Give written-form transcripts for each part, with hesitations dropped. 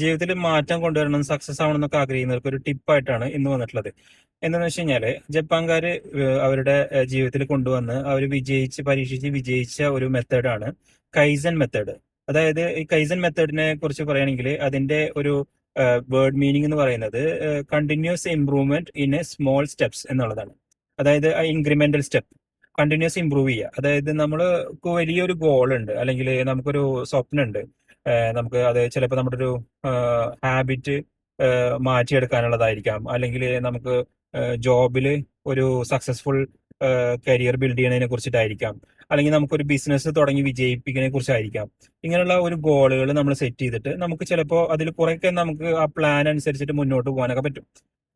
ജീവിതത്തിൽ മാറ്റം കൊണ്ടുവരണം, സക്സസ് ആവണം എന്നൊക്കെ ആഗ്രഹിക്കുന്നവർക്ക് ഒരു ടിപ്പായിട്ടാണ് ഇന്ന് വന്നിട്ടുള്ളത്. എന്താണെന്ന് വെച്ച് കഴിഞ്ഞാല് ജപ്പാൻകാര് അവരുടെ ജീവിതത്തിൽ കൊണ്ടുവന്ന് അവർ പരീക്ഷിച്ച് വിജയിച്ച ഒരു മെത്തേഡാണ് കൈസൻ മെത്തേഡ്. അതായത് ഈ കൈസൻ മെത്തേഡിനെ കുറിച്ച് പറയുകയാണെങ്കിൽ അതിന്റെ ഒരു വേർഡ് മീനിങ് എന്ന് പറയുന്നത് continuous improvement in A small steps എന്നുള്ളതാണ്. അതായത് ഇൻക്രിമെന്റൽ സ്റ്റെപ്പ് കണ്ടിന്യൂസ് ഇംപ്രൂവ് ചെയ്യുക. അതായത് നമ്മൾക്ക് വലിയൊരു ഗോൾ ഉണ്ട്, അല്ലെങ്കിൽ നമുക്കൊരു സ്വപ്നം ഉണ്ട്. നമുക്ക് അത് ചിലപ്പോൾ നമ്മുടെ ഒരു ഹാബിറ്റ് മാറ്റിയെടുക്കാനുള്ളതായിരിക്കാം, അല്ലെങ്കിൽ നമുക്ക് ജോബിൽ ഒരു സക്സസ്ഫുൾ കരിയർ ബിൽഡ് ചെയ്യുന്നതിനെ കുറിച്ചിട്ടായിരിക്കാം, അല്ലെങ്കിൽ നമുക്കൊരു ബിസിനസ് തുടങ്ങി വിജയിപ്പിക്കുന്നതിനെ കുറിച്ചായിരിക്കാം. ഇങ്ങനെയുള്ള ഒരു ഗോളുകൾ നമ്മൾ സെറ്റ് ചെയ്തിട്ട് നമുക്ക് ചിലപ്പോൾ അതിൽ കുറേയൊക്കെ നമുക്ക് ആ പ്ലാൻ അനുസരിച്ചിട്ട് മുന്നോട്ട് പോകാനൊക്കെ പറ്റും.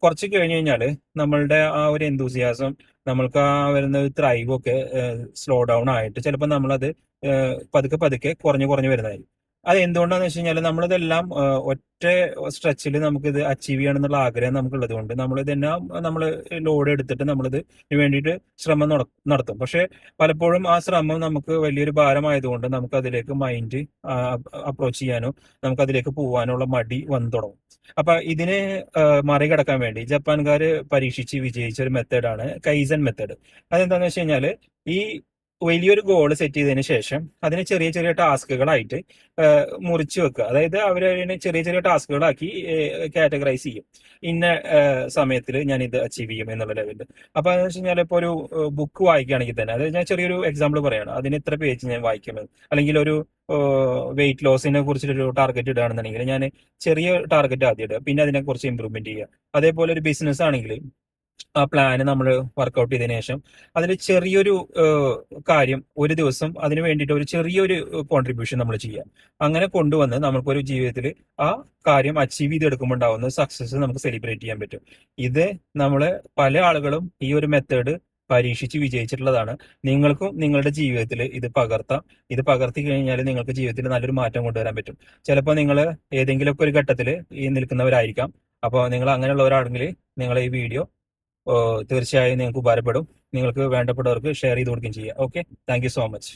കുറച്ച് കഴിഞ്ഞ് കഴിഞ്ഞാൽ നമ്മളുടെ ആ ഒരു എന്തൂസിയാസം, നമ്മൾക്ക് ആ വരുന്ന ത്രൈവ് ഒക്കെ സ്ലോ ഡൗൺ ആയിട്ട് ചിലപ്പോൾ നമ്മളത് പതുക്കെ പതുക്കെ കുറഞ്ഞു കുറഞ്ഞു വരുന്നതായിരിക്കും. അത് എന്തുകൊണ്ടാന്ന് വെച്ച് കഴിഞ്ഞാൽ നമ്മളിതെല്ലാം ഒറ്റ സ്ട്രെച്ചിൽ നമുക്കിത് അച്ചീവ് ചെയ്യണം എന്നുള്ള ആഗ്രഹം നമുക്കുള്ളത് കൊണ്ട് നമ്മളിതെല്ലാം നമ്മൾ ലോഡ് എടുത്തിട്ട് നമ്മളിത് വേണ്ടിയിട്ട് ശ്രമം നടത്തും. പക്ഷെ പലപ്പോഴും ആ ശ്രമം നമുക്ക് വലിയൊരു ഭാരമായതുകൊണ്ട് നമുക്ക് അതിലേക്ക് മൈൻഡ് അപ്രോച്ച് ചെയ്യാനോ നമുക്ക് അതിലേക്ക് പോകാനുള്ള മടി വന്നു തുടങ്ങും. അപ്പൊ ഇതിനെ മറികടക്കാൻ വേണ്ടി ജപ്പാൻകാര് പരീക്ഷിച്ച് വിജയിച്ച ഒരു മെത്തേഡാണ് കൈസൻ മെത്തേഡ്. അതെന്താന്ന് വെച്ച് കഴിഞ്ഞാല് ഈ വലിയൊരു ഗോൾ സെറ്റ് ചെയ്തതിന് ശേഷം അതിനെ ചെറിയ ചെറിയ ടാസ്കുകളായിട്ട് മുറിച്ചു വെക്കുക. അതായത് അവരതിനെ ചെറിയ ചെറിയ ടാസ്കുകളാക്കി കാറ്റഗറൈസ് ചെയ്യും. ഇന്ന സമയത്തിൽ ഞാൻ ഇത് അച്ചീവ് ചെയ്യും എന്നുള്ള ലെവലിൽ. അപ്പൊ എന്ന് വെച്ച് കഴിഞ്ഞാൽ ഇപ്പോൾ ഒരു ബുക്ക് വായിക്കുകയാണെങ്കിൽ തന്നെ, അതായത് ഞാൻ ചെറിയൊരു എക്സാമ്പിൾ പറയാണ്, അതിന് ഇത്ര പേജ് ഞാൻ വായിക്കുന്നത്, അല്ലെങ്കിൽ ഒരു വെയിറ്റ് ലോസിനെ കുറിച്ചിട്ടൊരു ടാർഗറ്റ് ഇടുകയാണെന്നുണ്ടെങ്കിൽ ഞാൻ ചെറിയ ടാർഗറ്റ് ആദ്യം ഇടുക, പിന്നെ അതിനെ കുറിച്ച് ഇമ്പ്രൂവ്മെന്റ് ചെയ്യുക. അതേപോലെ ഒരു ബിസിനസ് ആണെങ്കിൽ ആ പ്ലാന് നമ്മൾ വർക്കൗട്ട് ചെയ്തതിനു ശേഷം അതിൽ ചെറിയൊരു കാര്യം ഒരു ദിവസം അതിന് വേണ്ടിയിട്ട് ഒരു ചെറിയൊരു കോൺട്രിബ്യൂഷൻ നമ്മൾ ചെയ്യുക. അങ്ങനെ കൊണ്ടുവന്ന് നമുക്കൊരു ജീവിതത്തിൽ ആ കാര്യം അച്ചീവ് ചെയ്തെടുക്കുമ്പോൾ ഉണ്ടാവുന്ന സക്സസ് നമുക്ക് സെലിബ്രേറ്റ് ചെയ്യാൻ പറ്റും. ഇത് നമ്മൾ പല ആളുകളും ഈ ഒരു മെത്തേഡ് പരീക്ഷിച്ച് വിജയിച്ചിട്ടുള്ളതാണ്. നിങ്ങൾക്കും നിങ്ങളുടെ ജീവിതത്തിൽ ഇത് പകർത്താം. ഇത് പകർത്തി കഴിഞ്ഞാൽ നിങ്ങൾക്ക് ജീവിതത്തിൽ നല്ലൊരു മാറ്റം കൊണ്ടുവരാൻ പറ്റും. ചിലപ്പോൾ നിങ്ങൾ ഏതെങ്കിലുമൊക്കെ ഒരു ഘട്ടത്തിൽ ഈ നിൽക്കുന്നവരായിരിക്കാം. അപ്പോൾ നിങ്ങൾ അങ്ങനെയുള്ളവരാണെങ്കിൽ നിങ്ങൾ ഈ വീഡിയോ തീർച്ചയായും നിങ്ങൾക്ക് ഉപകാരപ്പെടും. നിങ്ങൾക്ക് വേണ്ടപ്പെട്ടവർക്ക് ഷെയർ ചെയ്ത് കൊടുക്കുകയും ചെയ്യാം. Okay, thank you so much.